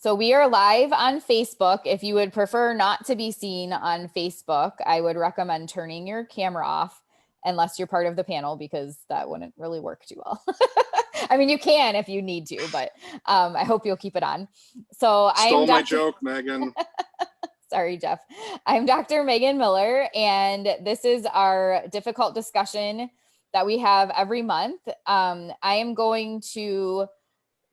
So we are live on Facebook. If you would prefer not to be seen on Facebook, I would recommend turning your camera off unless you're part of the panel, because that wouldn't really work too well. I mean, you can if you need to, but I hope you'll keep it on. So I am Stole my joke, Megan. Sorry, Jeff. I'm Dr. Megan Miller, and this is our difficult discussion that we have every month. I am going to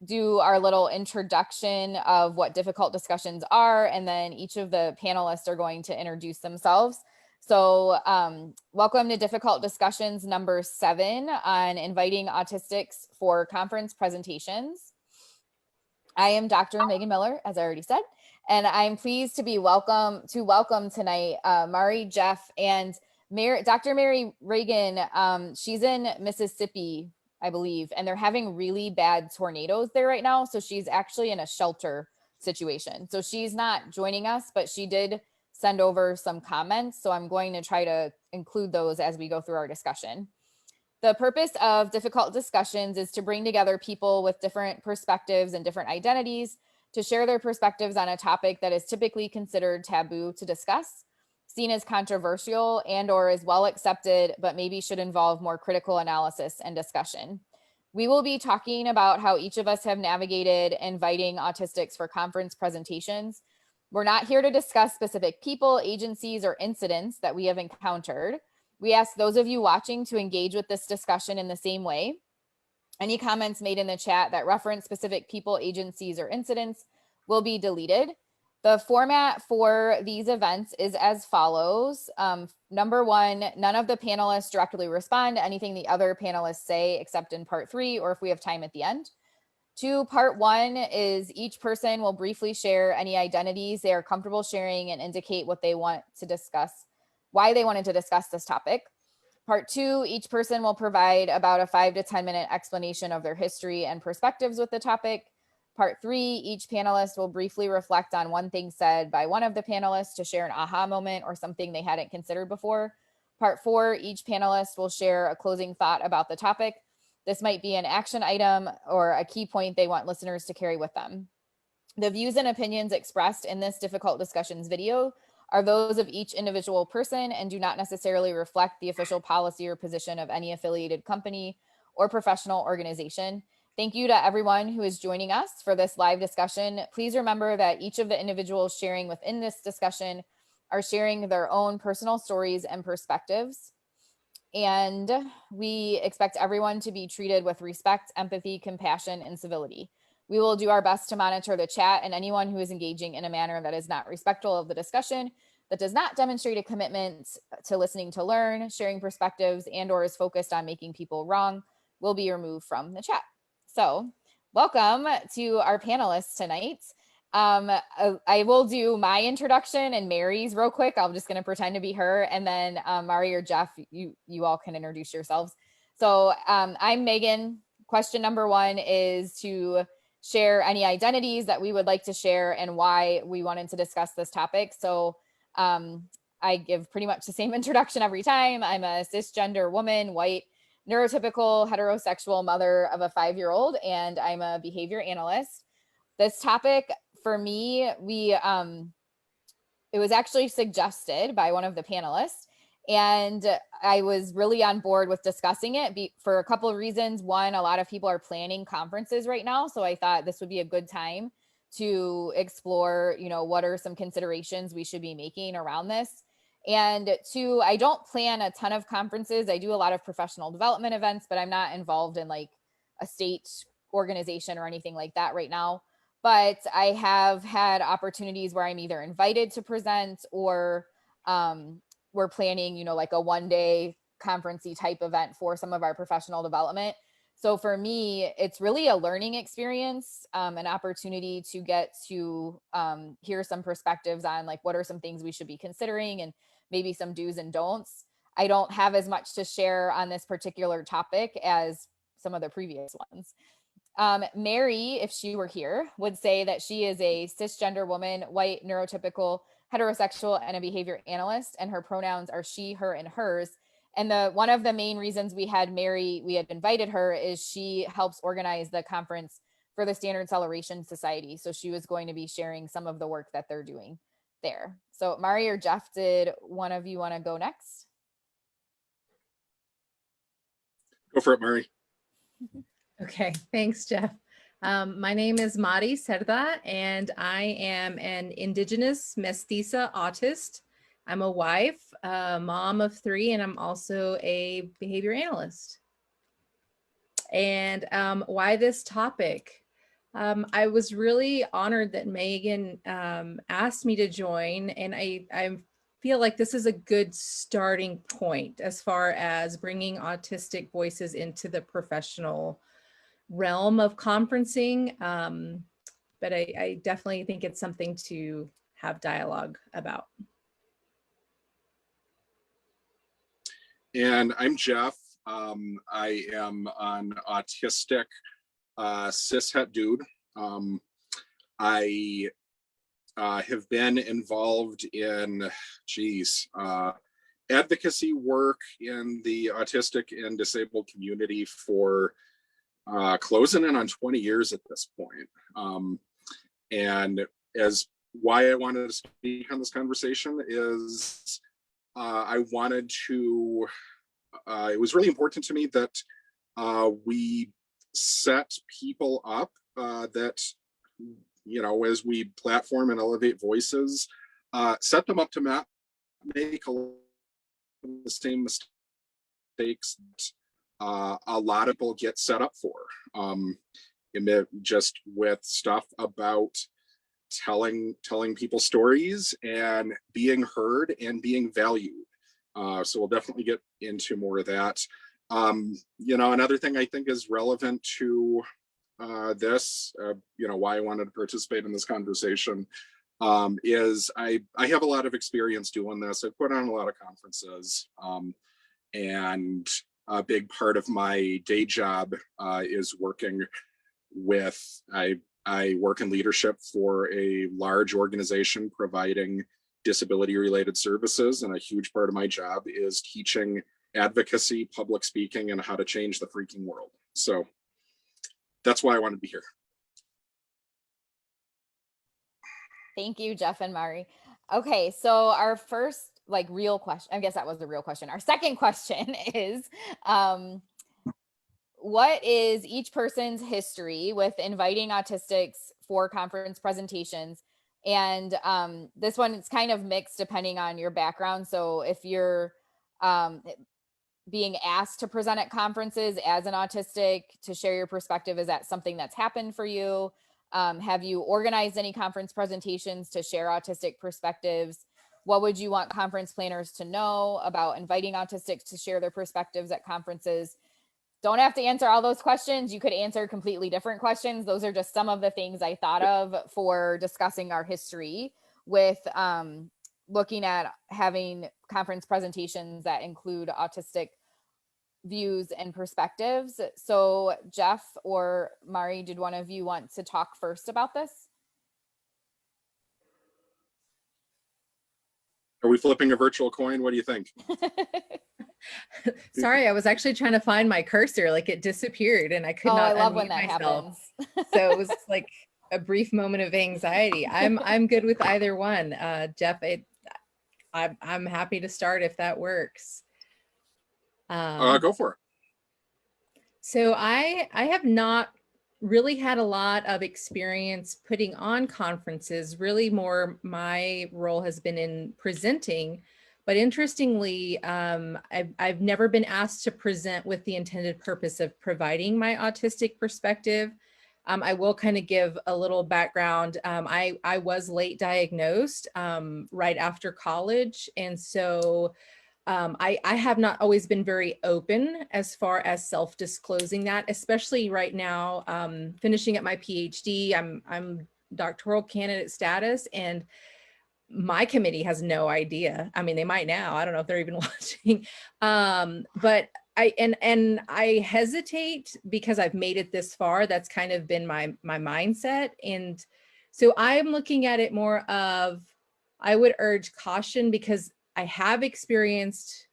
do our little introduction of what difficult discussions are, and then each of the panelists are going to introduce themselves. So welcome to Difficult Discussions number 7 on Inviting Autistics for Conference Presentations. I am Dr. Megan Miller, as I already said, and I'm pleased to be welcome tonight Mari, Jeff, and Dr. Mary Reagan. She's in Mississippi, I believe, and they're having really bad tornadoes there right now. So she's actually in a shelter situation. So she's not joining us, but she did send over some comments. So I'm going to try to include those as we go through our discussion. The purpose of difficult discussions is to bring together people with different perspectives and different identities to share their perspectives on a topic that is typically considered taboo to discuss, seen as controversial and or is well accepted, but maybe should involve more critical analysis and discussion. We will be talking about how each of us have navigated inviting autistics for conference presentations. We're not here to discuss specific people, agencies, or incidents that we have encountered. We ask those of you watching to engage with this discussion in the same way. Any comments made in the chat that reference specific people, agencies, or incidents will be deleted. The format for these events is as follows. Number 1, none of the panelists directly respond to anything the other panelists say except in part 3, or if we have time at the end. 2, part 1 is each person will briefly share any identities they are comfortable sharing and indicate what they want to discuss, why they wanted to discuss this topic. Part 2, each person will provide about a 5 to 10 minute explanation of their history and perspectives with the topic. Part 3, each panelist will briefly reflect on one thing said by one of the panelists to share an aha moment or something they hadn't considered before. Part 4, each panelist will share a closing thought about the topic. This might be an action item or a key point they want listeners to carry with them. The views and opinions expressed in this difficult discussions video are those of each individual person and do not necessarily reflect the official policy or position of any affiliated company or professional organization. Thank you to everyone who is joining us for this live discussion. Please remember that each of the individuals sharing within this discussion are sharing their own personal stories and perspectives. And we expect everyone to be treated with respect, empathy, compassion, and civility. We will do our best to monitor the chat, and anyone who is engaging in a manner that is not respectful of the discussion, that does not demonstrate a commitment to listening to learn, sharing perspectives, and or is focused on making people wrong, will be removed from the chat. So welcome to our panelists tonight. I will do my introduction and Mary's real quick. I'm just going to pretend to be her, and then Mari or Jeff, you all can introduce yourselves. So I'm Megan. Question number 1 is to share any identities that we would like to share and why we wanted to discuss this topic. So I give pretty much the same introduction every time. I'm a cisgender woman, white, neurotypical, heterosexual mother of a 5-year-old, and I'm a behavior analyst. This topic for me, it was actually suggested by one of the panelists, and I was really on board with discussing it for a couple of reasons. One, a lot of people are planning conferences right now, so I thought this would be a good time to explore, what are some considerations we should be making around this. And 2, I don't plan a ton of conferences. I do a lot of professional development events, but I'm not involved in like a state organization or anything like that right now. But I have had opportunities where I'm either invited to present or we're planning, like a one-day conference-y type event for some of our professional development. So for me, it's really a learning experience, an opportunity to get to hear some perspectives on like what are some things we should be considering and maybe some do's and don'ts. I don't have as much to share on this particular topic as some of the previous ones. Mary, if she were here, would say that she is a cisgender woman, white, neurotypical, heterosexual, and a behavior analyst, and her pronouns are she, her, and hers. And one of the main reasons we had invited her is she helps organize the conference for the Standard Celebration Society. So she was going to be sharing some of the work that they're doing there. So Mari or Jeff, did one of you want to go next? Go for it, Mari. Okay, thanks, Jeff. My name is Mari Cerda, and I am an Indigenous Mestiza autist. I'm a wife, a mom of 3, and I'm also a behavior analyst. And why this topic? I was really honored that Megan asked me to join, and I feel like this is a good starting point as far as bringing autistic voices into the professional realm of conferencing. But I definitely think it's something to have dialogue about. And I'm Jeff. I am an autistic cishet dude. I have been involved in, advocacy work in the autistic and disabled community for closing in on 20 years at this point. And as why I wanted to speak on this conversation is I wanted to, it was really important to me that we set people up that, you know, as we platform and elevate voices, set them up to not make the same mistakes that a lot of people get set up for. Just with stuff about telling people stories and being heard and being valued. So we'll definitely get into more of that. You know, another thing I think is relevant to this, you know, why I wanted to participate in this conversation is I have a lot of experience doing this. I've put on a lot of conferences, and a big part of my day job is working with, I work in leadership for a large organization providing disability related services, and a huge part of my job is teaching advocacy, public speaking, and how to change the freaking world. So that's why I wanted to be here. Thank you, Jeff and Mari. Okay, so our first real question, I guess that was the real question. Our second question is, what is each person's history with inviting autistics for conference presentations? And this one is kind of mixed depending on your background. So if you're being asked to present at conferences as an autistic to share your perspective, is that something that's happened for you? Have you organized any conference presentations to share autistic perspectives? What would you want conference planners to know about inviting autistics to share their perspectives at conferences? Don't have to answer all those questions. You could answer completely different questions. Those are just some of the things I thought of for discussing our history with looking at having conference presentations that include autistic views and perspectives. So Jeff or Mari, did one of you want to talk first about this? Are we flipping a virtual coin? What do you think? Sorry, I was actually trying to find my cursor, like it disappeared and I could not. I love when that happens. So it was like a brief moment of anxiety. I'm good with either one. Jeff, I'm happy to start if that works. Go for it. So I have not really had a lot of experience putting on conferences. Really more my role has been in presenting. But interestingly, I've never been asked to present with the intended purpose of providing my autistic perspective. I will kind of give a little background. I was late diagnosed right after college. And so I have not always been very open as far as self-disclosing that, especially right now, finishing up my PhD. I'm doctoral candidate status, and my committee has no idea. I mean, they might now. I don't know if they're even watching. But I hesitate because I've made it this far. That's kind of been my mindset. And so I'm looking at it more of, I would urge caution because I have experienced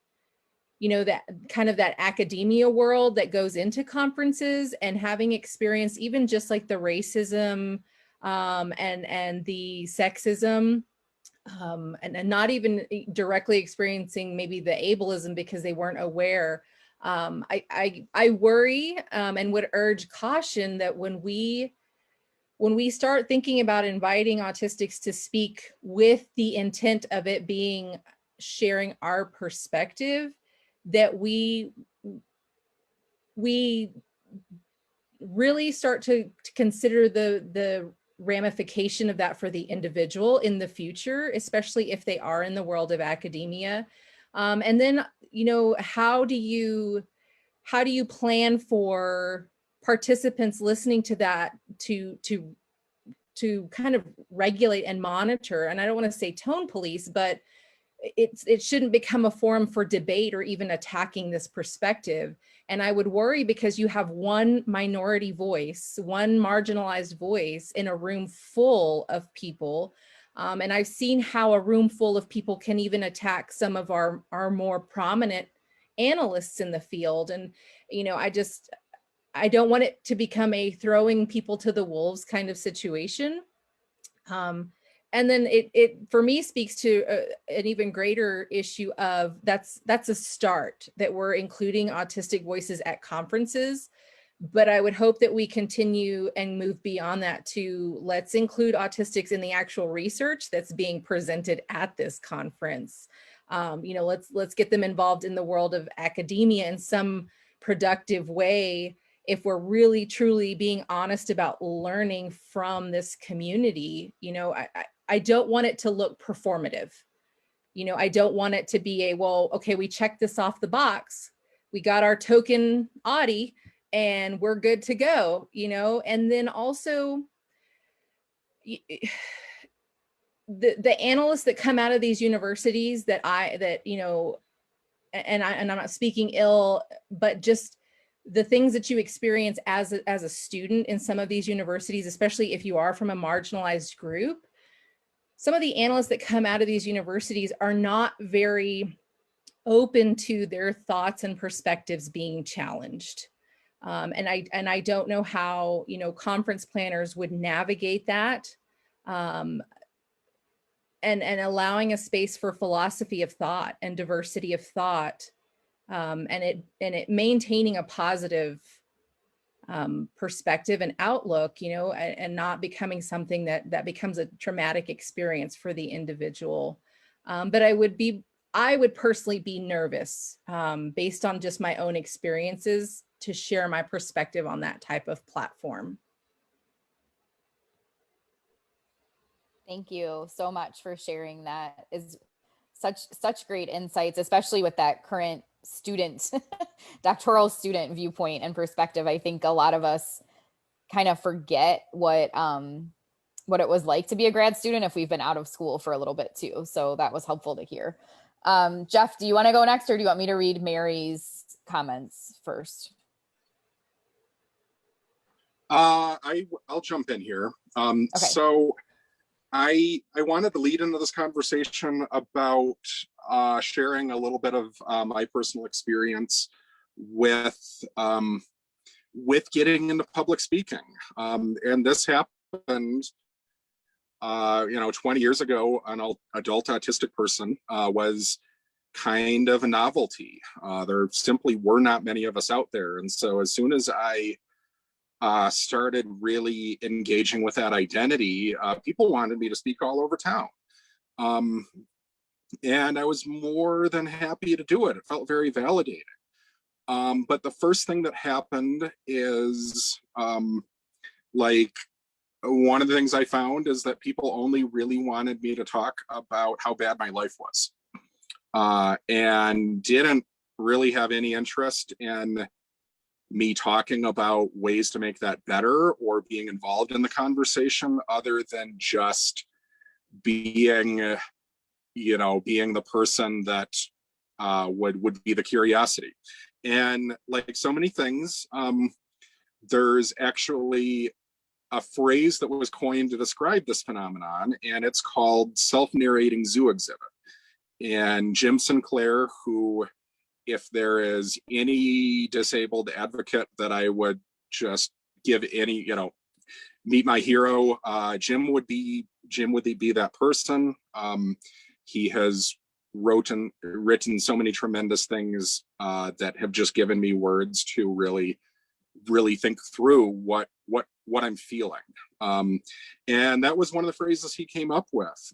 you know, that kind of that academia world that goes into conferences, and having experienced even just like the racism and the sexism, and not even directly experiencing maybe the ableism because they weren't aware. I worry and would urge caution that when we start thinking about inviting autistics to speak with the intent of it being sharing our perspective, that we really start to consider the ramification of that for the individual in the future, especially if they are in the world of academia. And then, you know, how do you plan for participants listening to that to kind of regulate and monitor? And I don't want to say tone police, but it shouldn't become a forum for debate or even attacking this perspective. And I would worry because you have one minority voice, one marginalized voice in a room full of people. And I've seen how a room full of people can even attack some of our more prominent analysts in the field. And, you know, I don't want it to become a throwing people to the wolves kind of situation. And then it for me speaks to an even greater issue of that's a start, that we're including autistic voices at conferences. But I would hope that we continue and move beyond that to let's include autistics in the actual research that's being presented at this conference. You know, let's get them involved in the world of academia in some productive way, if we're really truly being honest about learning from this community. You know, I don't want it to look performative. You know, I don't want it to be a, well, okay, we checked this off the box, we got our token Audi and we're good to go, you know. And then also the analysts that come out of these universities that you know, and I'm not speaking ill, but just the things that you experience as a student in some of these universities, especially if you are from a marginalized group. Some of the analysts that come out of these universities are not very open to their thoughts and perspectives being challenged. And I don't know how, you know, conference planners would navigate that, and allowing a space for philosophy of thought and diversity of thought, and it maintaining a positive perspective and outlook, you know, and not becoming something that becomes a traumatic experience for the individual. But I would personally be nervous based on just my own experiences to share my perspective on that type of platform. Thank you so much for sharing. That is such great insights, especially with that current student, doctoral student viewpoint and perspective. I think a lot of us kind of forget what it was like to be a grad student if we've been out of school for a little bit too. So that was helpful to hear. Jeff, do you want to go next, or do you want me to read Mary's comments first? I'll jump in here. Okay. So I wanted to lead into this conversation about sharing a little bit of my personal experience with getting into public speaking. And this happened, 20 years ago. An adult autistic person was kind of a novelty. There simply were not many of us out there. And so as soon as I started really engaging with that identity, people wanted me to speak all over town. And I was more than happy to do it. It felt very validating. But the first thing that happened is, one of the things I found is that people only really wanted me to talk about how bad my life was, and didn't really have any interest in me talking about ways to make that better or being involved in the conversation, other than just being the person that would be the curiosity. And like so many things, there's actually a phrase that was coined to describe this phenomenon, and it's called self-narrating zoo exhibit. And Jim Sinclair, who if there is any disabled advocate that I would just give any, meet my hero, Jim would be that person. He has written so many tremendous things that have just given me words to really think through what I'm feeling. And that was one of the phrases he came up with,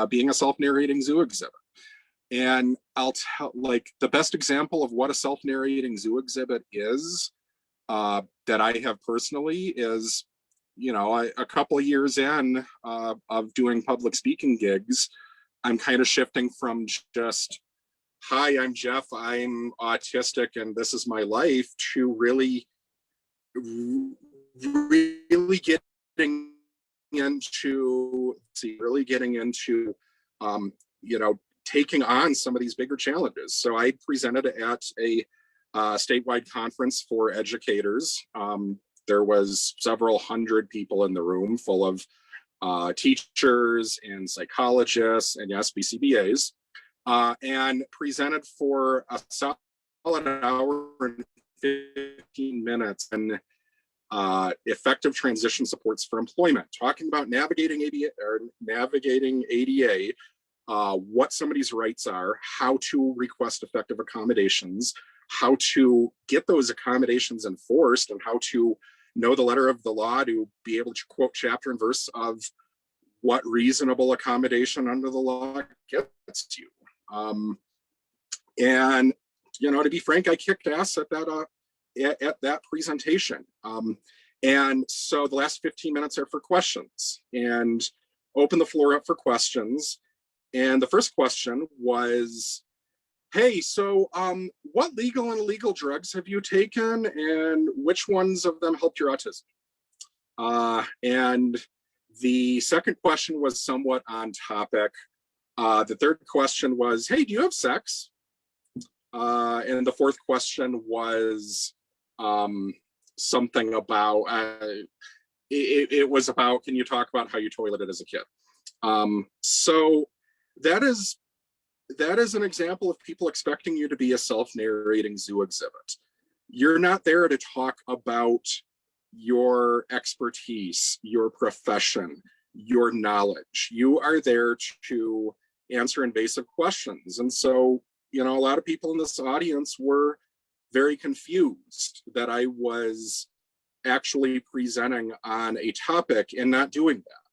being a self-narrating zoo exhibit. And I'll tell, like, the best example of what a self-narrating zoo exhibit is, that I have personally is, a couple of years in of doing public speaking gigs, I'm kind of shifting from just, hi, I'm Jeff, I'm autistic, and this is my life, to really getting into, taking on some of these bigger challenges. So I presented at a statewide conference for educators. There was several hundred people in the room, full of teachers and psychologists and yes, BCBAs, and presented for a solid hour and 15 minutes and effective transition supports for employment, talking about navigating ADA, what somebody's rights are, how to request effective accommodations, how to get those accommodations enforced, and how to know the letter of the law to be able to quote chapter and verse of what reasonable accommodation under the law gets you. And, to be frank, I kicked ass at that presentation. And so the last 15 minutes are for questions, and open the floor up for questions. And the first question was, hey, so what legal and illegal drugs have you taken, and which ones of them helped your autism? And the second question was somewhat on topic. The third question was, hey, do you have sex? And the fourth question was something about, it was about, can you talk about how you toileted as a kid? So that is an example of people expecting you to be a self-narrating zoo exhibit. You're not there to talk about your expertise, your profession, your knowledge. You are there to answer invasive questions. And so, a lot of people in this audience were very confused that I was actually presenting on a topic and not doing that.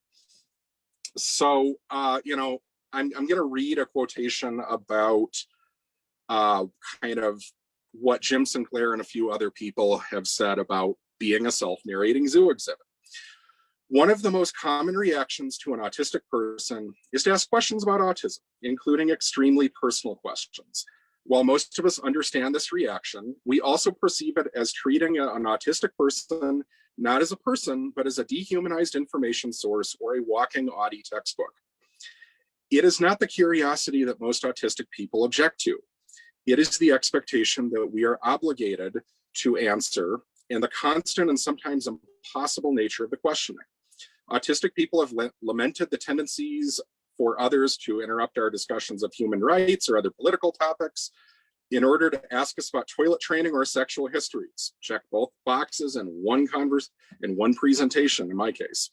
So, I'm going to read a quotation about kind of what Jim Sinclair and a few other people have said about being a self-narrating zoo exhibit. One of the most common reactions to an autistic person is to ask questions about autism, including extremely personal questions. While most of us understand this reaction, we also perceive it as treating an autistic person not as a person, but as a dehumanized information source or a walking Audi textbook. It is not the curiosity that most autistic people object to. It is the expectation that we are obligated to answer and the constant and sometimes impossible nature of the questioning. Autistic people have lamented the tendencies for others to interrupt our discussions of human rights or other political topics in order to ask us about toilet training or sexual histories. Check both boxes in one presentation, in my case.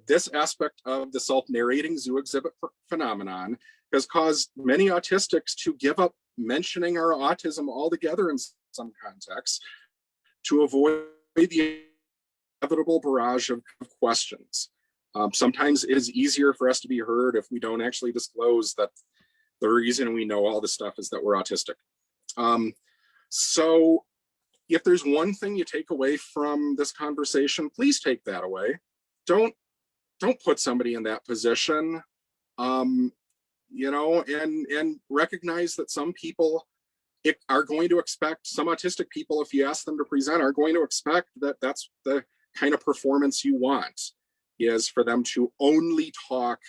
This aspect of the self-narrating zoo exhibit phenomenon has caused many autistics to give up mentioning our autism altogether in some contexts to avoid the inevitable barrage of questions. Sometimes it is easier for us to be heard if we don't actually disclose that the reason we know all this stuff is that we're autistic. So if there's one thing you take away from this conversation, please take that away. Don't put somebody in that position, and recognize that some people are going to expect, some autistic people, if you ask them to present, are going to expect that that's the kind of performance you want, is for them to only talk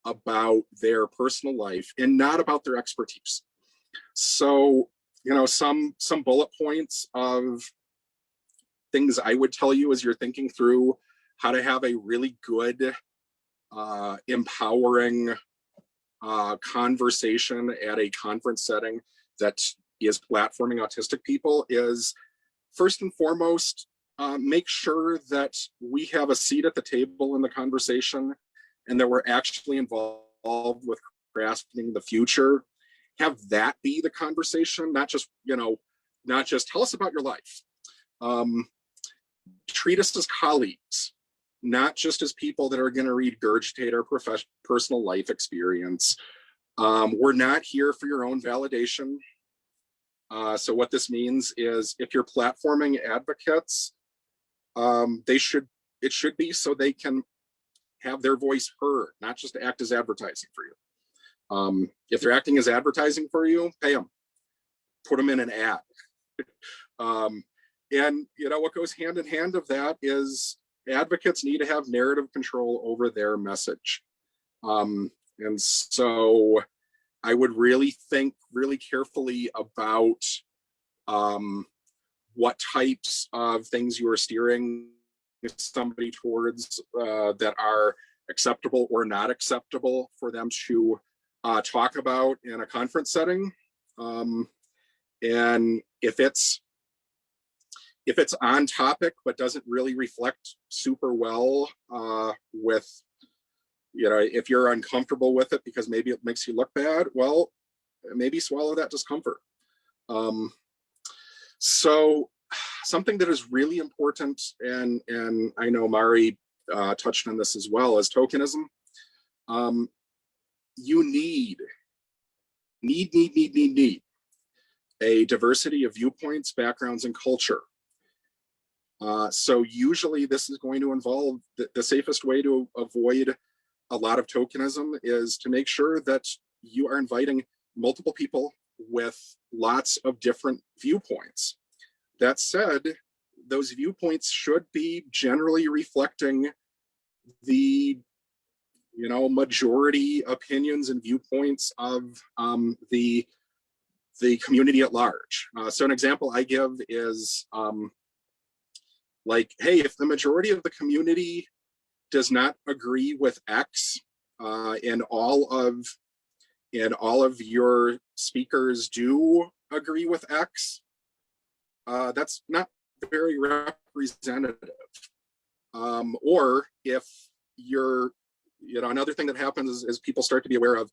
about their personal life and not about their expertise. So, some bullet points of things I would tell you as you're thinking through how to have a really good, empowering conversation at a conference setting. that is platforming autistic people is, first and foremost, make sure that we have a seat at the table in the conversation and that we're actually involved with grasping the future. Have that be the conversation, not just, not just tell us about your life. Treat us as colleagues, not just as people that are going to regurgitate our personal life experience. We're not here for your own validation. So what this means is, if you're platforming advocates, it should be so they can have their voice heard, not just act as advertising for you. If they're acting as advertising for you, pay them, put them in an ad. And what goes hand in hand of that is advocates need to have narrative control over their message. And so I would really think really carefully about what types of things you are steering somebody towards that are acceptable or not acceptable for them to talk about in a conference setting. And if it's on topic but doesn't really reflect super well with, if you're uncomfortable with it because maybe it makes you look bad, well, maybe swallow that discomfort. So something that is really important, and I know Mari touched on this as well, is tokenism. You need a diversity of viewpoints, backgrounds, and culture. So usually this is going to involve the safest way to avoid a lot of tokenism is to make sure that you are inviting multiple people with lots of different viewpoints. That said, those viewpoints should be generally reflecting the majority opinions and viewpoints of the community at large. So an example I give is hey, if the majority of the community does not agree with X, and all of your speakers do agree with X, that's not very representative. Or if you're, another thing that happens is people start to be aware of,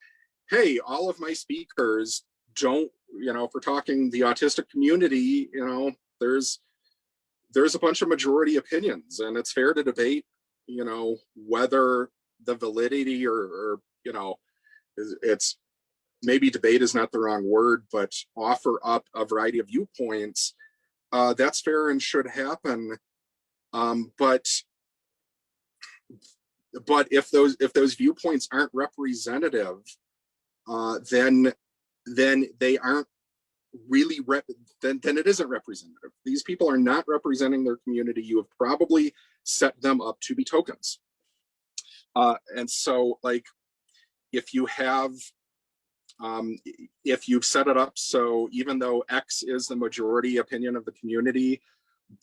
hey, all of my speakers don't, if we're talking the autistic community, there's a bunch of majority opinions, and it's fair to debate, whether the validity or it's maybe debate is not the wrong word, but offer up a variety of viewpoints. That's fair and should happen. But if those viewpoints aren't representative, then they aren't really then it isn't representative. These people are not representing their community. You have probably set them up to be tokens. And so if you have if you've set it up so even though X is the majority opinion of the community,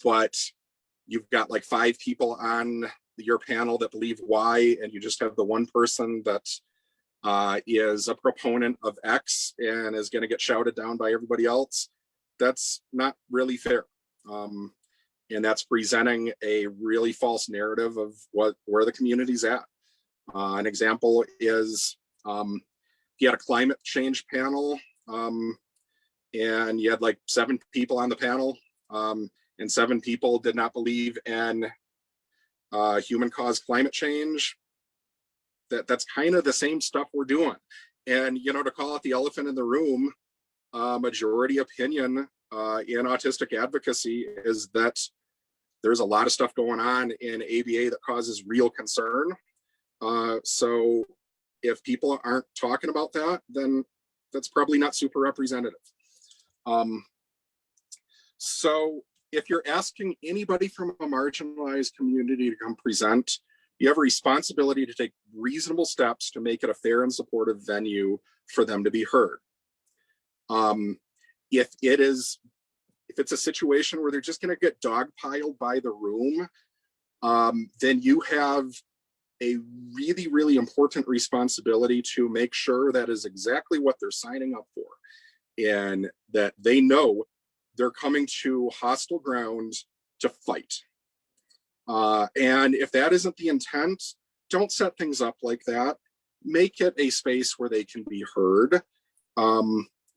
but you've got 5 people on your panel that believe Y, and you just have the one person that is a proponent of X and is going to get shouted down by everybody else, that's not really fair. And that's presenting a really false narrative of where the community's at. An example is you had a climate change panel, and you had 7 people on the panel, and 7 people did not believe in human-caused climate change. That's kind of the same stuff we're doing. And to call it the elephant in the room, majority opinion in autistic advocacy is that there's a lot of stuff going on in ABA that causes real concern. So if people aren't talking about that, then that's probably not super representative. So if you're asking anybody from a marginalized community to come present, you have a responsibility to take reasonable steps to make it a fair and supportive venue for them to be heard. If it's a situation where they're just going to get dogpiled by the room, then you have a really, really important responsibility to make sure that is exactly what they're signing up for. and that they know they're coming to hostile ground to fight. And if that isn't the intent, don't set things up like that. Make it a space where they can be heard.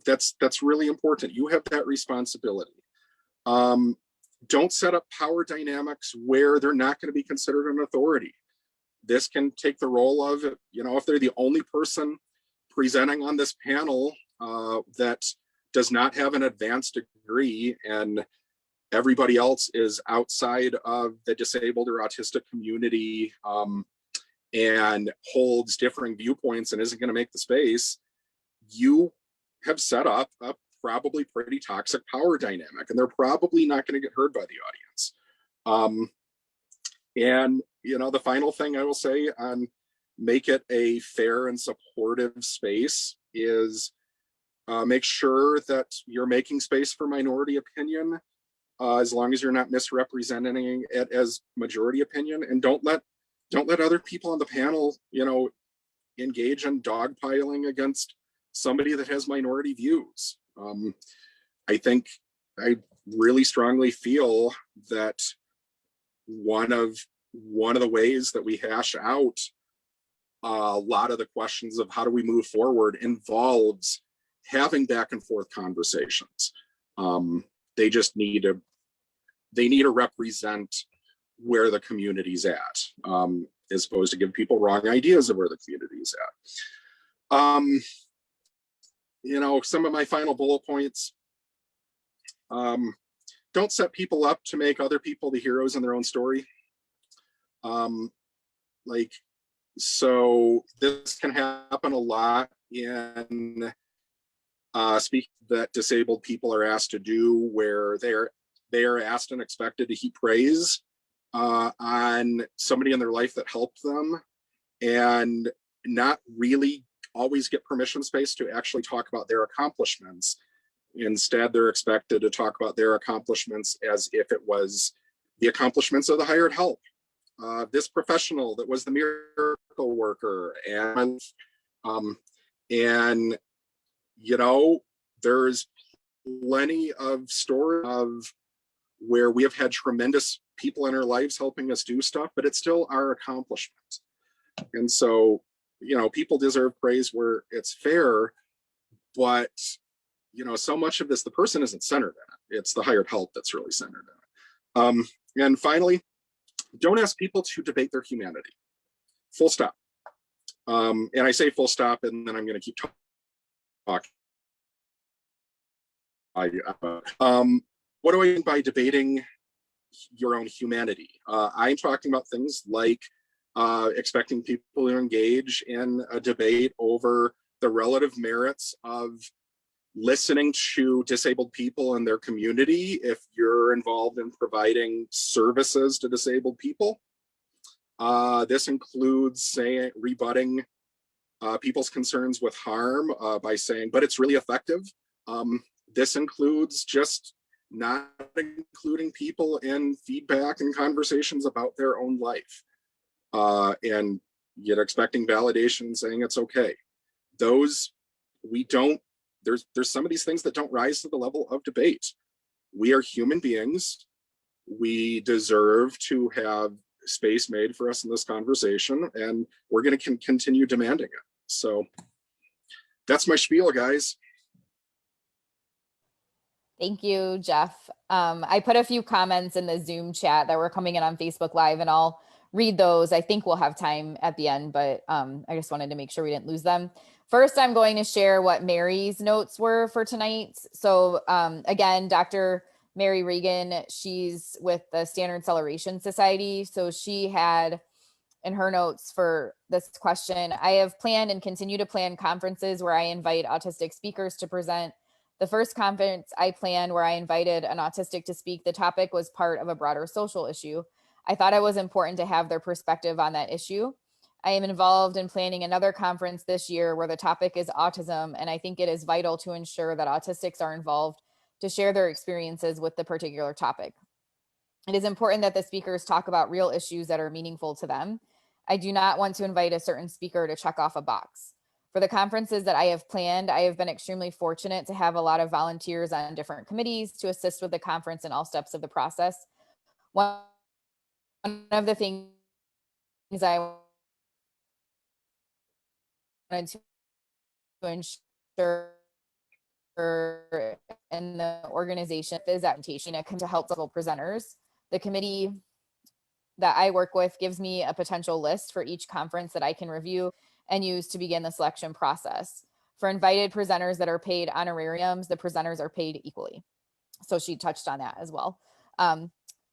That's really important. You have that responsibility. Don't set up power dynamics where they're not going to be considered an authority. This can take the role of, if they're the only person presenting on this panel that does not have an advanced degree, and everybody else is outside of the disabled or autistic community and holds differing viewpoints and isn't going to make the space, you have set up a probably pretty toxic power dynamic, and they're probably not going to get heard by the audience. And the final thing I will say on make it a fair and supportive space is make sure that you're making space for minority opinion, as long as you're not misrepresenting it as majority opinion, and don't let other people on the panel, engage in dogpiling against somebody that has minority views. I really strongly feel that one of the ways that we hash out a lot of the questions of how do we move forward involves having back and forth conversations. They just need to represent where the community's at, as opposed to give people wrong ideas of where the community's at. Some of my final bullet points. Don't set people up to make other people the heroes in their own story. So this can happen a lot in speak that disabled people are asked to do, where they are asked and expected to heap praise on somebody in their life that helped them, and not really always get permission space to actually talk about their accomplishments. Instead, they're expected to talk about their accomplishments as if it was the accomplishments of the hired help. This professional that was the miracle worker, and there's plenty of stories of where we have had tremendous people in our lives helping us do stuff, but it's still our accomplishment. And so, people deserve praise where it's fair, but so much of this, the person isn't centered in it. It's the hired help that's really centered in it. And finally, don't ask people to debate their humanity. Full stop. And I say full stop, and then I'm going to keep talking. What do I mean by debating your own humanity? I'm talking about things like expecting people to engage in a debate over the relative merits of listening to disabled people in their community if you're involved in providing services to disabled people. This includes rebutting people's concerns with harm by saying, but it's really effective. This includes just not including people in feedback and conversations about their own life, and yet expecting validation, saying it's okay. Those we don't. There's some of these things that don't rise to the level of debate. We are human beings. We deserve to have space made for us in this conversation, and we're going to continue demanding it. So that's my spiel, guys. Thank you, Jeff. I put a few comments in the Zoom chat that were coming in on Facebook Live, and I'll read those. I think we'll have time at the end, but I just wanted to make sure we didn't lose them. First, I'm going to share what Mary's notes were for tonight. So again, Dr. Mary Regan, she's with the Standard Acceleration Society. So she had in her notes for this question, I have planned and continue to plan conferences where I invite autistic speakers to present. The first conference I planned where I invited an autistic to speak, the topic was part of a broader social issue. I thought it was important to have their perspective on that issue. I am involved in planning another conference this year where the topic is autism, and I think it is vital to ensure that autistics are involved to share their experiences with the particular topic. It is important that the speakers talk about real issues that are meaningful to them. I do not want to invite a certain speaker to check off a box. For the conferences that I have planned, I have been extremely fortunate to have a lot of volunteers on different committees to assist with the conference in all steps of the process. One of the things I wanted to ensure in the organization is adaptation to help local presenters. The committee that I work with gives me a potential list for each conference that I can review and use to begin the selection process. For invited presenters that are paid honorariums, the presenters are paid equally. So she touched on that as well.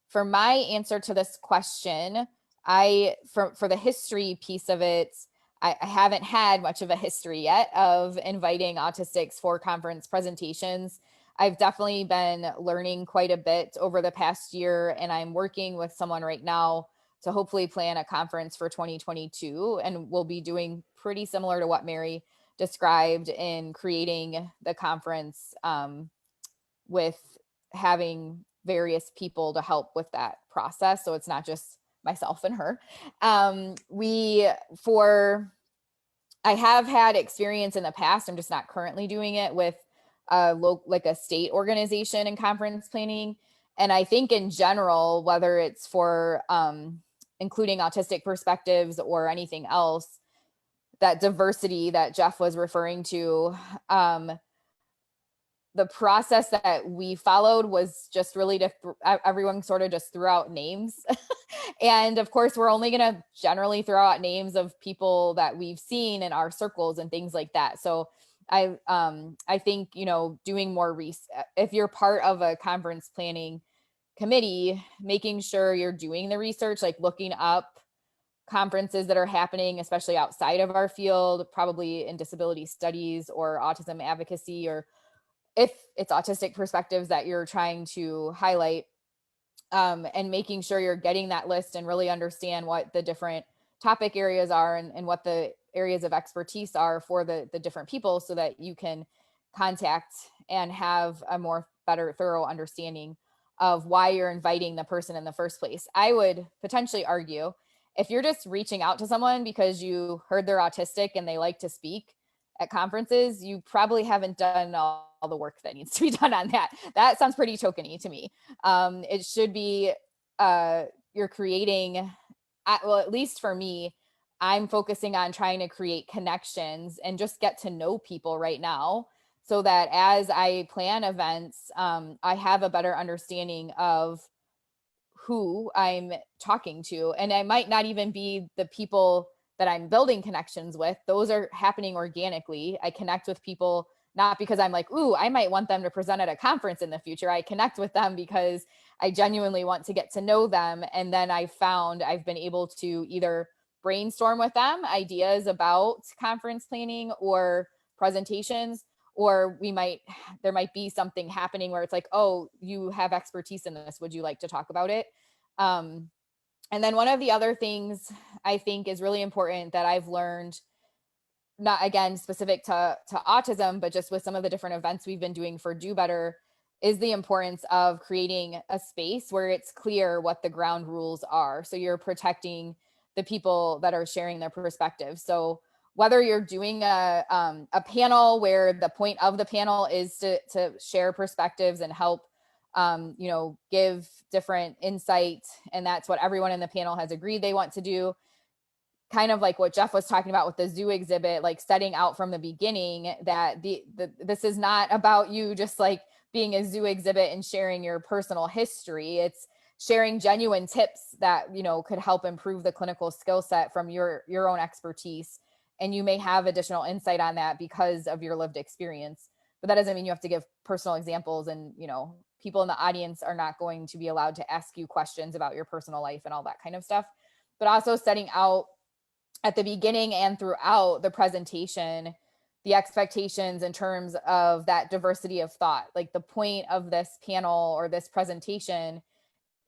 For my answer to this question, for the history piece of it, I haven't had much of a history yet of inviting autistics for conference presentations. I've definitely been learning quite a bit over the past year, and I'm working with someone right now to hopefully plan a conference for 2022. And we'll be doing pretty similar to what Mary described in creating the conference with having various people to help with that process. So it's not just myself and her. I have had experience in the past. I'm just not currently doing it with like a state organization in conference planning. And I think in general, whether it's for including autistic perspectives or anything else, that diversity that Jeff was referring to, the process that we followed was just really everyone sort of just threw out names. And of course, we're only going to generally throw out names of people that we've seen in our circles and things like that. So I think, doing more research, if you're part of a conference planning committee, making sure you're doing the research, like looking up conferences that are happening, especially outside of our field, probably in disability studies or autism advocacy, or if it's autistic perspectives that you're trying to highlight, and making sure you're getting that list and really understand what the different topic areas are and what the areas of expertise are for the different people, so that you can contact and have a more better thorough understanding of why you're inviting the person in the first place. I would potentially argue, if you're just reaching out to someone because you heard they're autistic and they like to speak at conferences, you probably haven't done all the work that needs to be done on that. That sounds pretty tokeny to me. It should be, you're creating, well, at least for me, I'm focusing on trying to create connections and just get to know people right now, so that as I plan events, I have a better understanding of who I'm talking to. And I might not even be the people that I'm building connections with. Those are happening organically. I connect with people not because I'm like, ooh, I might want them to present at a conference in the future. I connect with them because I genuinely want to get to know them. And then I've been able to either brainstorm with them ideas about conference planning or presentations, or there might be something happening where it's like, oh, you have expertise in this. Would you like to talk about it? And then one of the other things I think is really important that I've learned, not again specific to autism, but just with some of the different events we've been doing for Do Better, is the importance of creating a space where it's clear what the ground rules are. So you're protecting the people that are sharing their perspectives. So whether you're doing a panel where the point of the panel is to share perspectives and help give different insight, and that's what everyone in the panel has agreed they want to do, kind of like what Jeff was talking about with the zoo exhibit, like setting out from the beginning that this is not about you just like being a zoo exhibit and sharing your personal history. It's sharing genuine tips that could help improve the clinical skill set from your own expertise, and you may have additional insight on that because of your lived experience. But that doesn't mean you have to give personal examples, and people in the audience are not going to be allowed to ask you questions about your personal life and all that kind of stuff. But also setting out at the beginning and throughout the presentation the expectations in terms of that diversity of thought. Like, the point of this panel or this presentation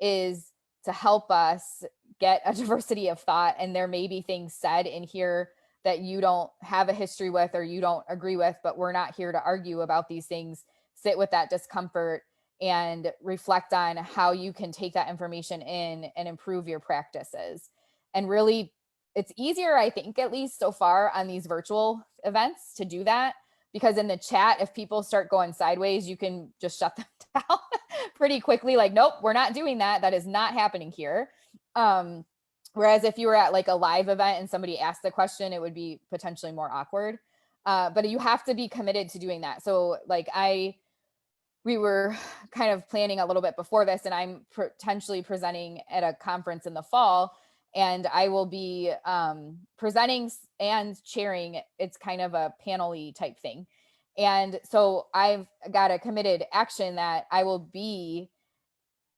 is to help us get a diversity of thought, and there may be things said in here that you don't have a history with or you don't agree with, but we're not here to argue about these things. Sit with that discomfort and reflect on how you can take that information in and improve your practices, and really it's easier, I think, at least so far on these virtual events to do that, because in the chat, if people start going sideways, you can just shut them down pretty quickly. Like, nope, we're not doing that. That is not happening here. Whereas if you were at like a live event and somebody asked the question, it would be potentially more awkward. But you have to be committed to doing that. So like we were kind of planning a little bit before this, and I'm potentially presenting at a conference in the fall, and I will be presenting and chairing. It's kind of a panel-y type thing. And so I've got a committed action that I will be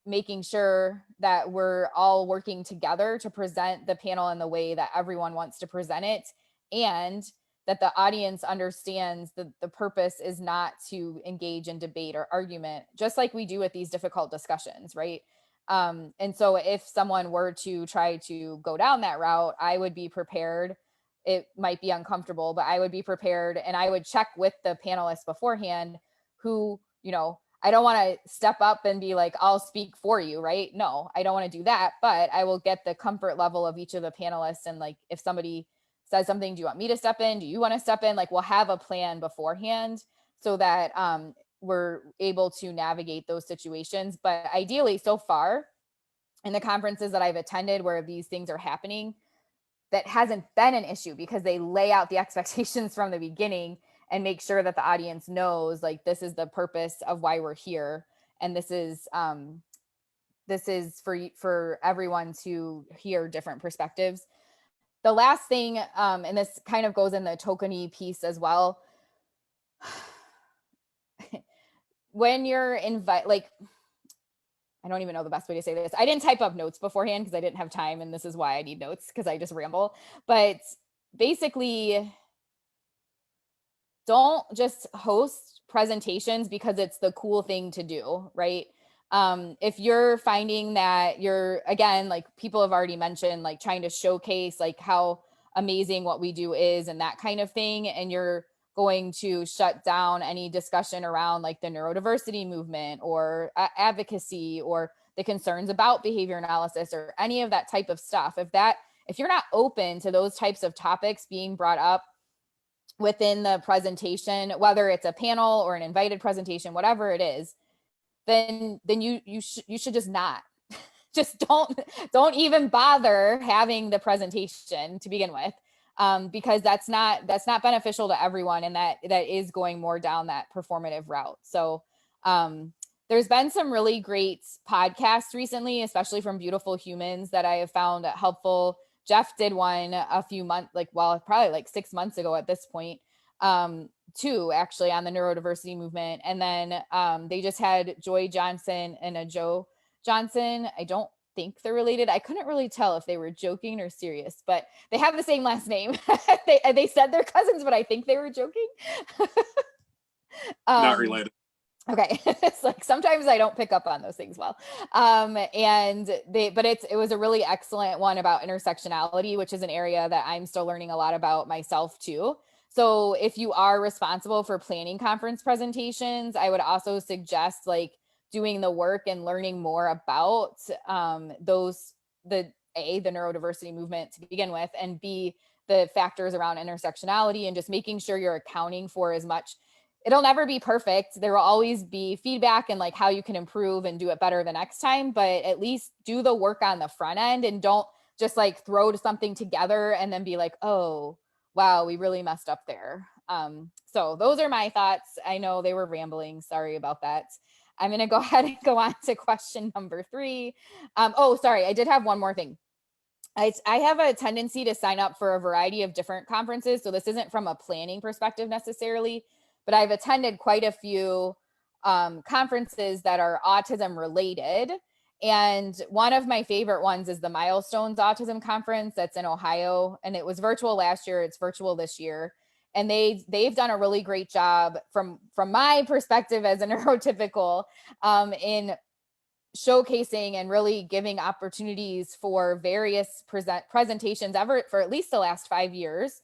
making sure that we're all working together to present the panel in the way that everyone wants to present it, and that the audience understands that the purpose is not to engage in debate or argument, just like we do with these difficult discussions, right? And so if someone were to try to go down that route, I would be prepared. It might be uncomfortable, but I would be prepared, and I would check with the panelists beforehand who, I don't want to step up and be like, I'll speak for you, right? No, I don't want to do that, but I will get the comfort level of each of the panelists. And like, if somebody says something, do you want me to step in? Do you want to step in? Like, we'll have a plan beforehand so that we're able to navigate those situations. But ideally, so far in the conferences that I've attended where these things are happening, that hasn't been an issue, because they lay out the expectations from the beginning and make sure that the audience knows, like, this is the purpose of why we're here, and this is for everyone to hear different perspectives. The last thing, and this kind of goes in the tokeny piece as well, when you're like, I don't even know the best way to say this. I didn't type up notes beforehand because I didn't have time, and this is why I need notes, because I just ramble. But basically, don't just host presentations because it's the cool thing to do, right? If you're finding that you're, again, like people have already mentioned, like trying to showcase like how amazing what we do is and that kind of thing, and you're going to shut down any discussion around like the neurodiversity movement or advocacy or the concerns about behavior analysis or any of that type of stuff, if you're not open to those types of topics being brought up within the presentation, whether it's a panel or an invited presentation, whatever it is, then you should just not just don't even bother having the presentation to begin with, because that's not beneficial to everyone, and that is going more down that performative route. So there's been some really great podcasts recently, especially from Beautiful Humans, that I have found helpful. Jeff did one a few months, probably like 6 months ago at this point, too, actually, on the neurodiversity movement. And then they just had Joy Johnson and Joe Johnson. I don't think they're related. I couldn't really tell if they were joking or serious, but they have the same last name. they said they're cousins, but I think they were joking. Not related. Okay. It's like sometimes I don't pick up on those things well. But it was a really excellent one about intersectionality, which is an area that I'm still learning a lot about myself too. So if you are responsible for planning conference presentations, I would also suggest like doing the work and learning more about the neurodiversity movement to begin with, and B, the factors around intersectionality, and just making sure you're accounting for as much. It'll never be perfect. There will always be feedback and like how you can improve and do it better the next time, but at least do the work on the front end, and don't just like throw something together and then be like, oh, wow, we really messed up there. So those are my thoughts. I know they were rambling. Sorry about that. I'm going to go ahead and go on to question number 3. Sorry. I did have one more thing. I have a tendency to sign up for a variety of different conferences. So this isn't from a planning perspective necessarily, but I've attended quite a few conferences that are autism related. And one of my favorite ones is the Milestones Autism Conference that's in Ohio. And it was virtual last year. It's virtual this year. And they've done a really great job from my perspective as a neurotypical in showcasing and really giving opportunities for various presentations for at least the last 5 years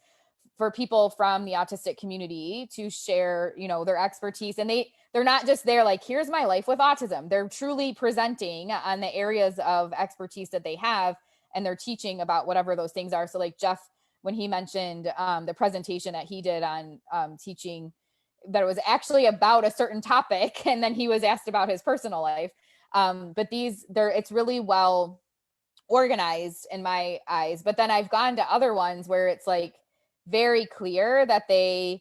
for people from the autistic community to share, their expertise. And they're not just there like, here's my life with autism. They're truly presenting on the areas of expertise that they have and they're teaching about whatever those things are. So like Jeff, when he mentioned the presentation that he did on teaching, that it was actually about a certain topic, and then he was asked about his personal life. But it's really well organized in my eyes. But then I've gone to other ones where it's like very clear that there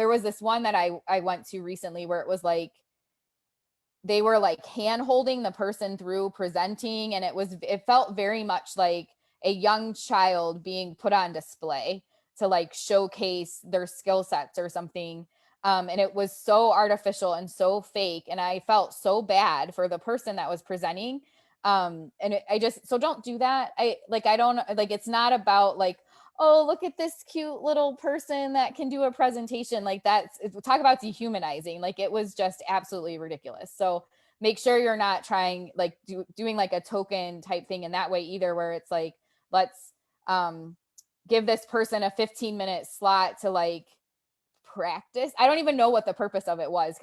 was this one that I went to recently where it was like they were like hand holding the person through presenting, and it felt very much like a young child being put on display to like showcase their skill sets or something. And it was so artificial and so fake, and I felt so bad for the person that was presenting. So don't do that. I don't like, it's not about like, oh, look at this cute little person that can do a presentation. Like talk about dehumanizing. Like it was just absolutely ridiculous. So make sure you're not trying like doing like a token type thing in that way either, where it's like, let's give this person a 15-minute slot to like practice. I don't even know what the purpose of it was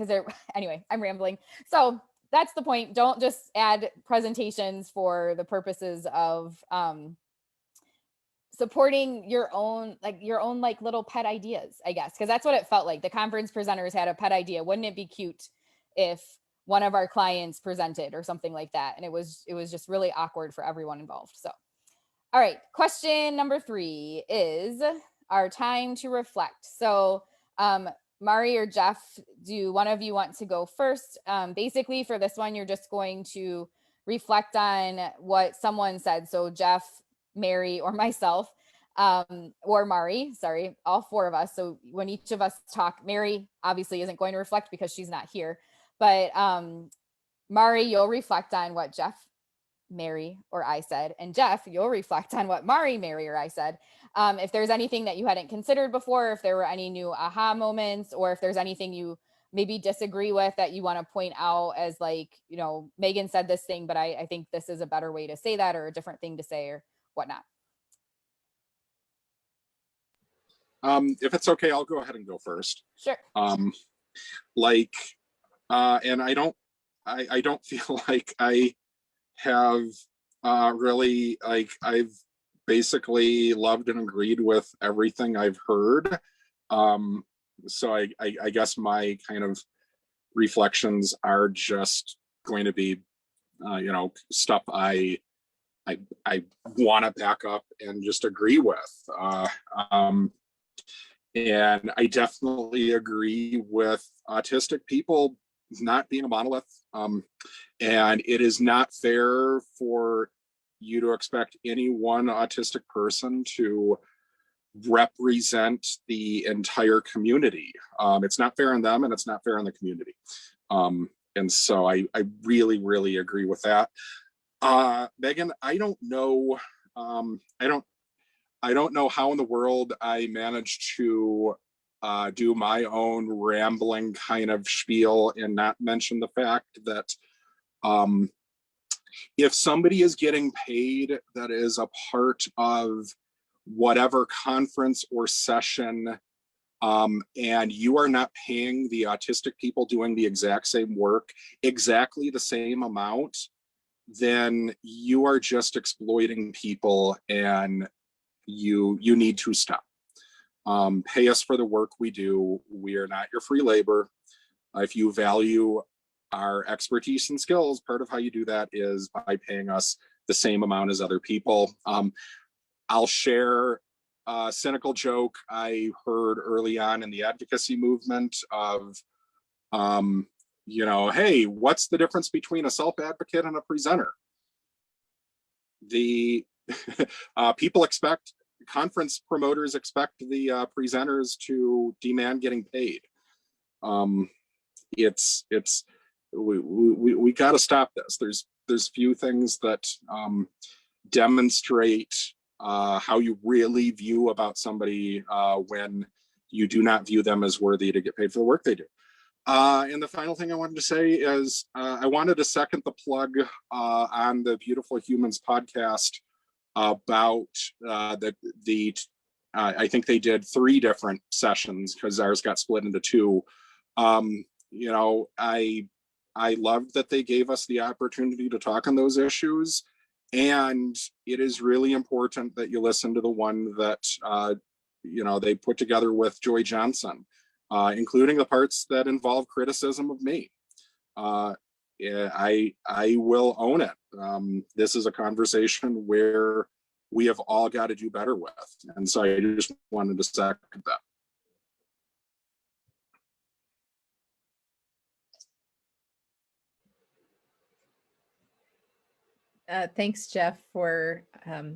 anyway, I'm rambling. So that's the point. Don't just add presentations for the purposes of supporting your own like little pet ideas, I guess, because that's what it felt like. The conference presenters had a pet idea. Wouldn't it be cute if one of our clients presented or something like that? And it was just really awkward for everyone involved. So, all right, question number 3 is our time to reflect. So Mari or Jeff, do one of you want to go first? Basically for this one, you're just going to reflect on what someone said. So Jeff, Mary, or myself, or Mari, sorry, all 4 of us. So when each of us talk, Mary obviously isn't going to reflect because she's not here, but Mari, you'll reflect on what Jeff, Mary, or I said, and Jeff, you'll reflect on what Mari, Mary, or I said. If there's anything that you hadn't considered before, if there were any new aha moments, or if there's anything you maybe disagree with that you want to point out as like, Megan said this thing, but I think this is a better way to say that, or a different thing to say, or whatnot. If it's okay, I'll go ahead and go first. Sure. And I don't feel like I have really, like, I've basically loved and agreed with everything I've heard. So I guess my kind of reflections are just going to be, stuff I want to back up and just agree with. And I definitely agree with autistic people not being a monolith. And it is not fair for you to expect any one autistic person to represent the entire community. It's not fair on them, and it's not fair on the community. And so I really, really agree with that. Megan, I don't know. I don't know how in the world I managed to do my own rambling kind of spiel and not mention the fact that if somebody is getting paid that is a part of whatever conference or session, and you are not paying the autistic people doing the exact same work exactly the same amount, then you are just exploiting people, and you need to stop. Pay us for the work we do. We are not your free labor. If you value our expertise and skills, part of how you do that is by paying us the same amount as other people. I'll share a cynical joke I heard early on in the advocacy movement of, hey, what's the difference between a self-advocate and a presenter? The conference promoters expect the presenters to demand getting paid. We got to stop this. There's few things that demonstrate how you really view about somebody when you do not view them as worthy to get paid for the work they do. And the final thing I wanted to say is I wanted to second the plug on the Beautiful Humans podcast about I think they did 3 different sessions because ours got split into 2. I loved that they gave us the opportunity to talk on those issues, And it is really important that you listen to the one that, they put together with Joy Johnson, including the parts that involve criticism of me. I will own it. This is a conversation where we have all got to do better with. And so I just wanted to second that. Thanks, Jeff, for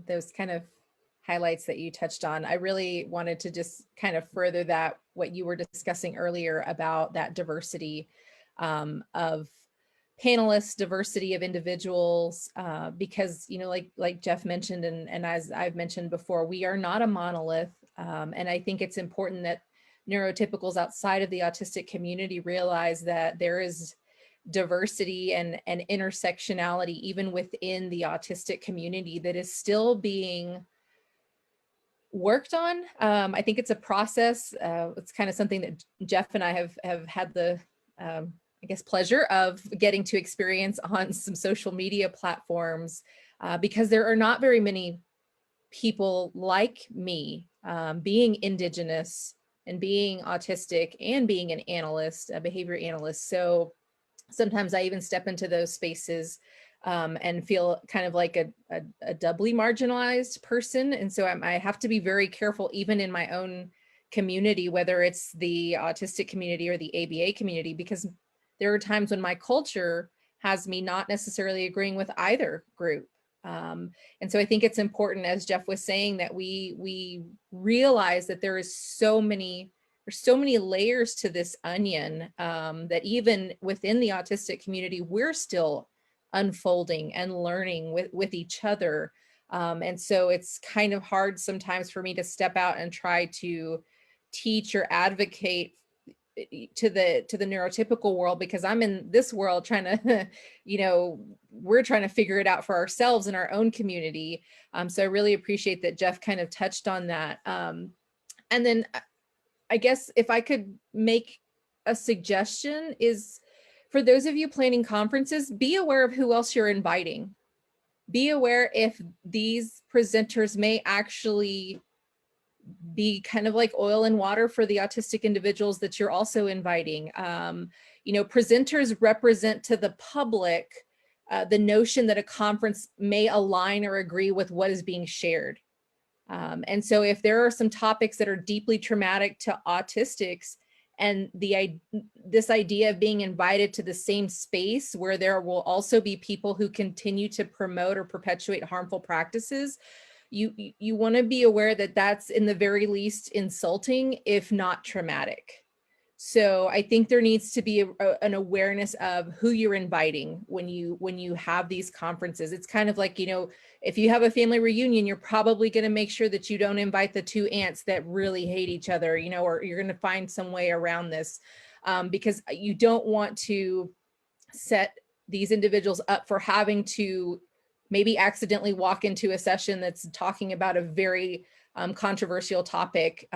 those kind of highlights that you touched on. I really wanted to just kind of further that, what you were discussing earlier about that diversity of panelists, diversity of individuals, because, like Jeff mentioned, and as I've mentioned before, we are not a monolith. And I think it's important that neurotypicals outside of the autistic community realize that there is diversity and intersectionality even within the autistic community that is still being worked on. I think it's a process. It's kind of something that Jeff and I have had the I guess pleasure of getting to experience on some social media platforms, because there are not very many people like me, being Indigenous and being autistic and being an analyst, a behavior analyst. So sometimes I even step into those spaces and feel kind of like a doubly marginalized person. And so I have to be very careful, even in my own community, whether it's the autistic community or the ABA community, because there are times when my culture has me not necessarily agreeing with either group. And so I think it's important, as Jeff was saying, that we realize that there's so many layers to this onion, that even within the autistic community, we're still unfolding and learning with each other. And so it's kind of hard sometimes for me to step out and try to teach or advocate to the neurotypical world, because I'm in this world trying to, we're trying to figure it out for ourselves in our own community. So I really appreciate that Jeff kind of touched on that. And then I guess if I could make a suggestion is, for those of you planning conferences, be aware of who else you're inviting. Be aware if these presenters may actually be kind of like oil and water for the autistic individuals that you're also inviting. Presenters represent to the public the notion that a conference may align or agree with what is being shared. And so if there are some topics that are deeply traumatic to autistics, and this idea of being invited to the same space where there will also be people who continue to promote or perpetuate harmful practices, you want to be aware that that's in the very least insulting, if not traumatic. So I think there needs to be an awareness of who you're inviting when you have these conferences. It's kind of like, if you have a family reunion, you're probably going to make sure that you don't invite the two aunts that really hate each other, or you're going to find some way around this, because you don't want to set these individuals up for having to maybe accidentally walk into a session that's talking about a very controversial topic.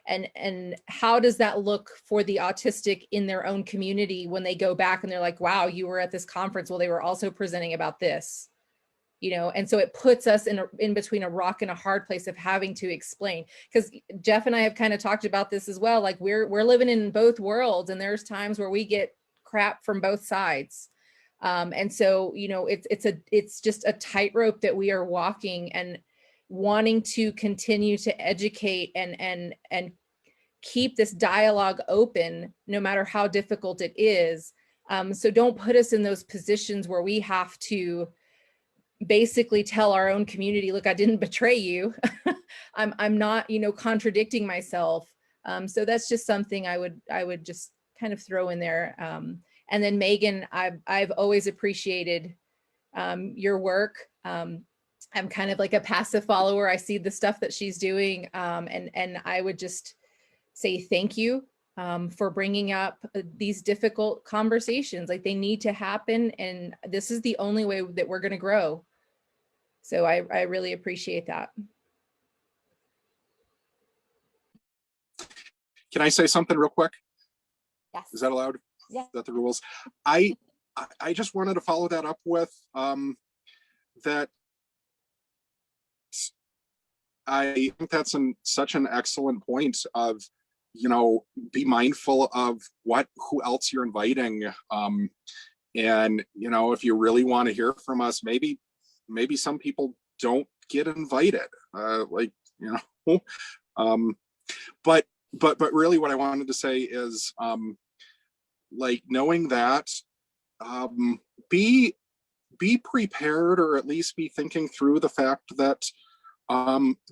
And how does that look for the autistic in their own community when they go back and they're like, wow, you were at this conference. Well, they were also presenting about this, and so it puts us in between a rock and a hard place of having to explain. Because Jeff and I have kind of talked about this as well. Like we're living in both worlds, and there's times where we get crap from both sides. And so, it's just a tightrope that we are walking, and wanting to continue to educate and keep this dialogue open, no matter how difficult it is. So don't put us in those positions where we have to basically tell our own community, look, I didn't betray you. I'm not, contradicting myself. So that's just something I would just kind of throw in there. And then Megan, I've always appreciated your work. I'm kind of like a passive follower. I see the stuff that she's doing. And I would just say thank you for bringing up these difficult conversations. Like they need to happen. And this is the only way that we're going to grow. So I really appreciate that. Can I say something real quick? Yes. Is that allowed? Yeah. Is that the rules? I just wanted to follow that up with that I think that's such an excellent point of, be mindful of who else you're inviting. And, if you really want to hear from us, maybe some people don't get invited, but really what I wanted to say is, knowing that, be prepared, or at least be thinking through the fact that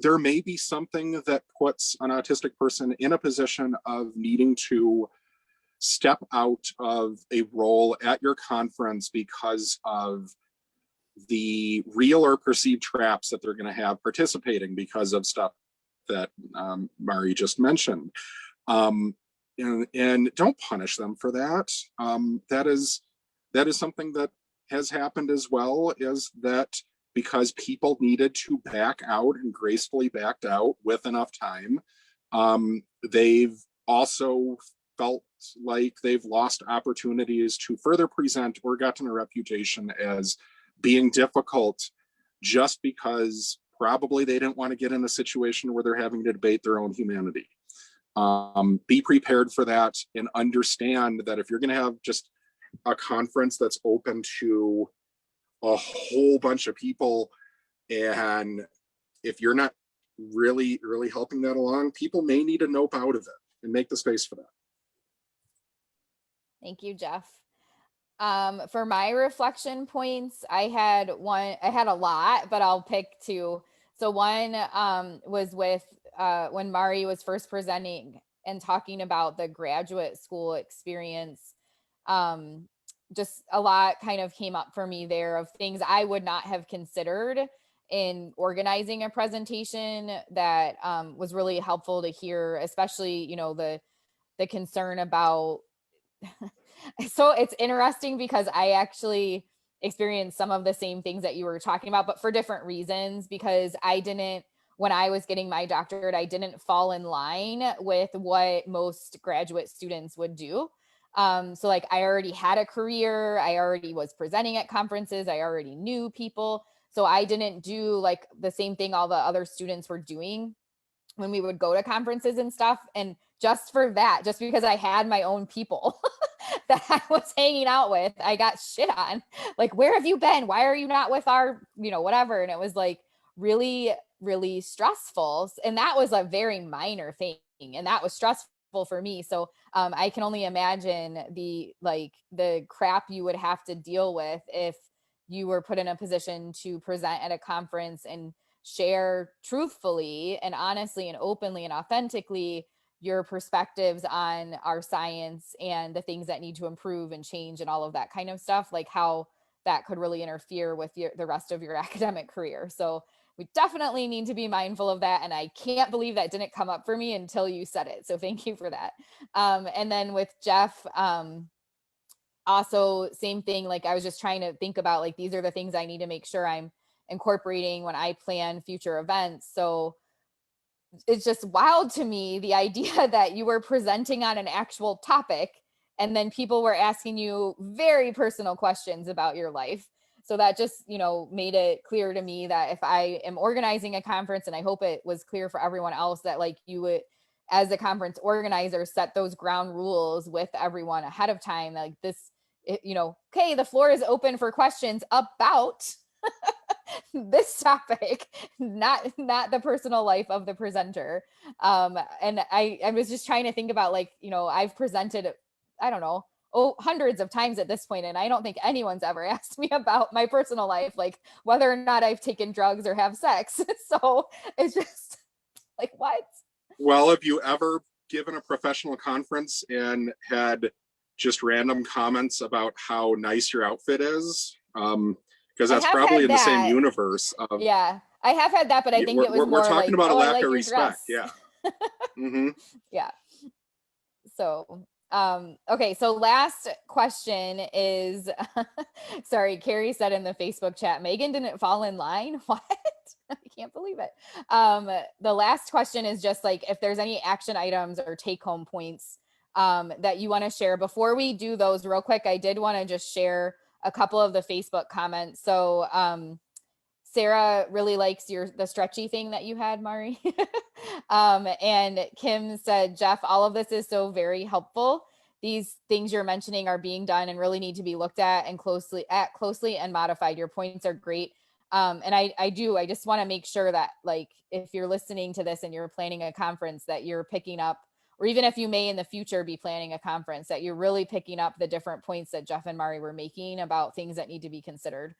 there may be something that puts an autistic person in a position of needing to step out of a role at your conference because of the real or perceived traps that they're going to have participating because of stuff that Mari just mentioned. And don't punish them for that. That is something that has happened as well, is that because people needed to back out and gracefully backed out with enough time, they've also felt like they've lost opportunities to further present or gotten a reputation as being difficult just because probably they didn't want to get in a situation where they're having to debate their own humanity. Be prepared for that and understand that if you're going to have just a conference that's open to a whole bunch of people, and if you're not really helping that along, people may need to nope out of it, and make the space for that. Thank you, Jeff. For my reflection points, I had a lot, but I'll pick two. So one was with when Mari was first presenting and talking about the graduate school experience. Just a lot kind of came up for me there of things I would not have considered in organizing a presentation that was really helpful to hear, especially, the concern about so it's interesting because I actually experienced some of the same things that you were talking about, but for different reasons, because when I was getting my doctorate, I didn't fall in line with what most graduate students would do. So like I already had a career, I already was presenting at conferences, I already knew people. So I didn't do like the same thing all the other students were doing when we would go to conferences and stuff. And just for that, just because I had my own people that I was hanging out with, I got shit on. Like, where have you been? Why are you not with our, whatever? And it was like really, really stressful. And that was a very minor thing. And that was stressful for me. So I can only imagine the crap you would have to deal with if you were put in a position to present at a conference and share truthfully and honestly and openly and authentically your perspectives on our science and the things that need to improve and change and all of that kind of stuff, like how that could really interfere with the rest of your academic career. So we definitely need to be mindful of that. And I can't believe that didn't come up for me until you said it. So thank you for that. And then with Jeff, also same thing, like I was just trying to think about like, these are the things I need to make sure I'm incorporating when I plan future events. So it's just wild to me, the idea that you were presenting on an actual topic and then people were asking you very personal questions about your life. So that just, made it clear to me that if I am organizing a conference, and I hope it was clear for everyone else, that like you would, as a conference organizer, set those ground rules with everyone ahead of time. Like this, okay, the floor is open for questions about this topic, not the personal life of the presenter. And I was just trying to think about like, I've presented, I don't know, hundreds of times at this point, and I don't think anyone's ever asked me about my personal life, like whether or not I've taken drugs or have sex. So it's just like, what? Well, have you ever given a professional conference and had just random comments about how nice your outfit is? Because that's probably in the same universe of, yeah, I have had that, but I think it was more we're talking like, about a lack like of respect. Dress. Yeah. Mm-hmm. Yeah. So okay, so last question is sorry, Carrie said in the Facebook chat, Megan didn't fall in line. What? I can't believe it. The last question is just like if there's any action items or take home points that you want to share. Before we do those, real quick, I did want to just share a couple of the Facebook comments. So Sarah really likes the stretchy thing that you had, Mari. And Kim said, Jeff, all of this is so very helpful. These things you're mentioning are being done and really need to be looked at and closely and modified. Your points are great. And I just want to make sure that, like, if you're listening to this and you're planning a conference, that you're picking up, or even if you may in the future be planning a conference, that you're really picking up the different points that Jeff and Mari were making about things that need to be considered.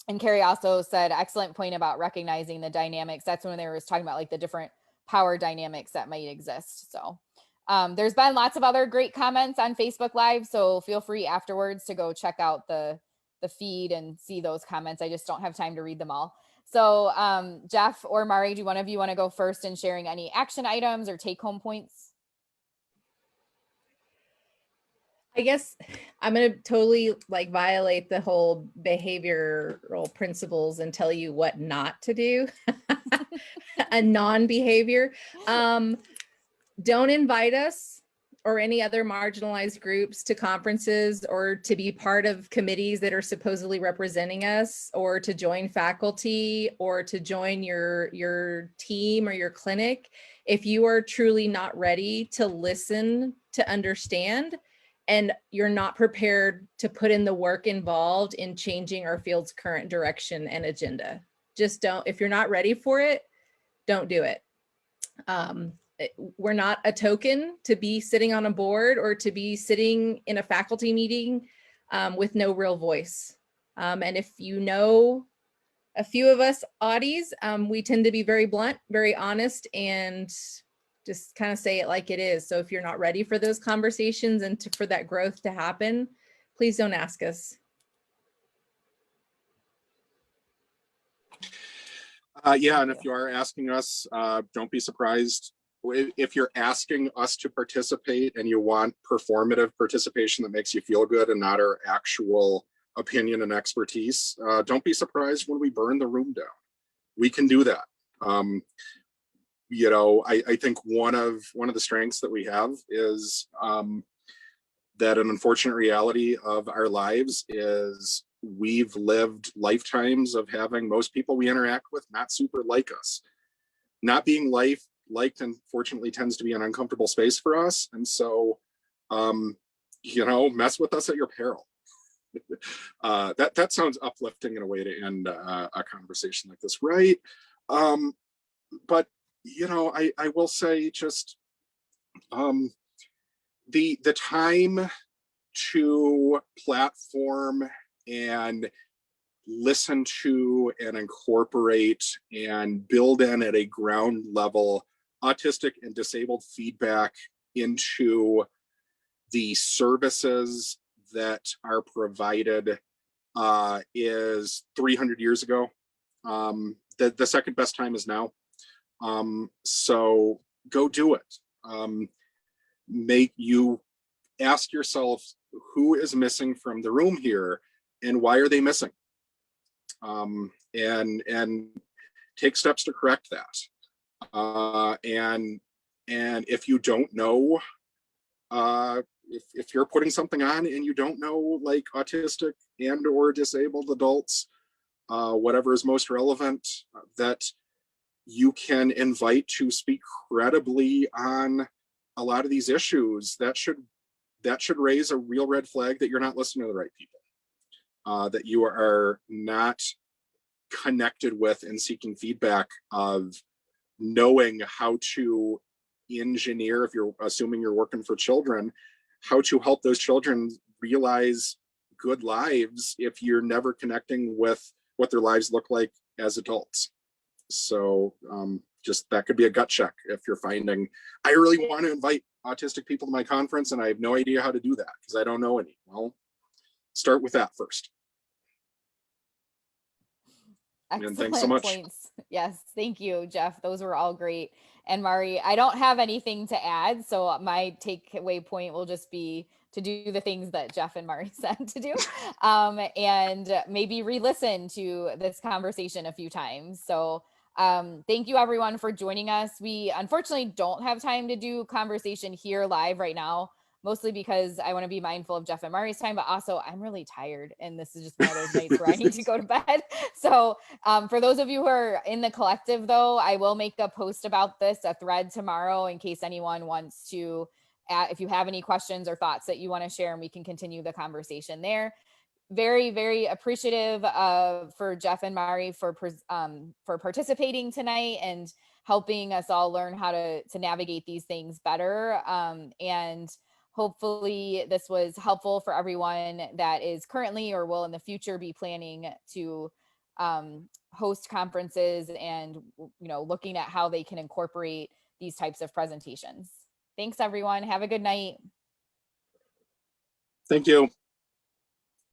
And Carrie also said, excellent point about recognizing the dynamics. That's when they were talking about like the different power dynamics that might exist. So there's been lots of other great comments on Facebook Live. So feel free afterwards to go check out the feed and see those comments. I just don't have time to read them all. So Jeff or Mari, do one of you want to go first in sharing any action items or take home points? I guess I'm going to totally like violate the whole behavioral principles and tell you what not to do. A non-behavior. Don't invite us or any other marginalized groups to conferences or to be part of committees that are supposedly representing us, or to join faculty, or to join your team or your clinic if you are truly not ready to listen, to understand, and you're not prepared to put in the work involved in changing our field's current direction and agenda. Just don't. If you're not ready for it, don't do it. We're not a token to be sitting on a board or to be sitting in a faculty meeting with no real voice. And if you know a few of us Audis, we tend to be very blunt, very honest, and just kind of say it like it is. So if you're not ready for those conversations and for that growth to happen, please don't ask us. Yeah, and if you are asking us, don't be surprised. If you're asking us to participate and you want performative participation that makes you feel good and not our actual opinion and expertise, don't be surprised when we burn the room down. We can do that. You know, I think one of the strengths that we have is that an unfortunate reality of our lives is we've lived lifetimes of having most people we interact with not super like us. Not being liked, unfortunately, tends to be an uncomfortable space for us. And so, you know, mess with us at your peril. That sounds uplifting in a way to end a conversation like this, right? But you know, I will say just the time to platform and listen to and incorporate and build in at a ground level autistic and disabled feedback into the services that are provided is 300 years ago. The second best time is now. So go do it. Make you ask yourself, who is missing from the room here and why are they missing? And take steps to correct that. And if you don't know, if you're putting something on and you don't know, like autistic and or disabled adults, whatever is most relevant, that you can invite to speak credibly on a lot of these issues, that should raise a real red flag that you're not listening to the right people, that you are not connected with and seeking feedback of knowing how to engineer, if you're assuming you're working for children, how to help those children realize good lives if you're never connecting with what their lives look like as adults. So just that could be a gut check if you're finding, I really want to invite autistic people to my conference and I have no idea how to do that because I don't know any. Well, start with that first. Excellent, and thanks so much. Points. Yes, thank you, Jeff. Those were all great. And Mari, I don't have anything to add, so my takeaway point will just be to do the things that Jeff and Mari said to do, and maybe re-listen to this conversation a few times. So thank you everyone for joining us. We unfortunately don't have time to do conversation here live right now, mostly because I want to be mindful of Jeff and Mari's time, but also I'm really tired and this is just one of those nights where I need to go to bed. So for those of you who are in the collective though, I will make a post about this, a thread tomorrow, in case anyone wants to, if you have any questions or thoughts that you want to share, and we can continue the conversation there. Very, very appreciative for Jeff and Mari for participating tonight and helping us all learn how to navigate these things better. And hopefully this was helpful for everyone that is currently or will in the future be planning to host conferences and, looking at how they can incorporate these types of presentations. Thanks, everyone. Have a good night. Thank you.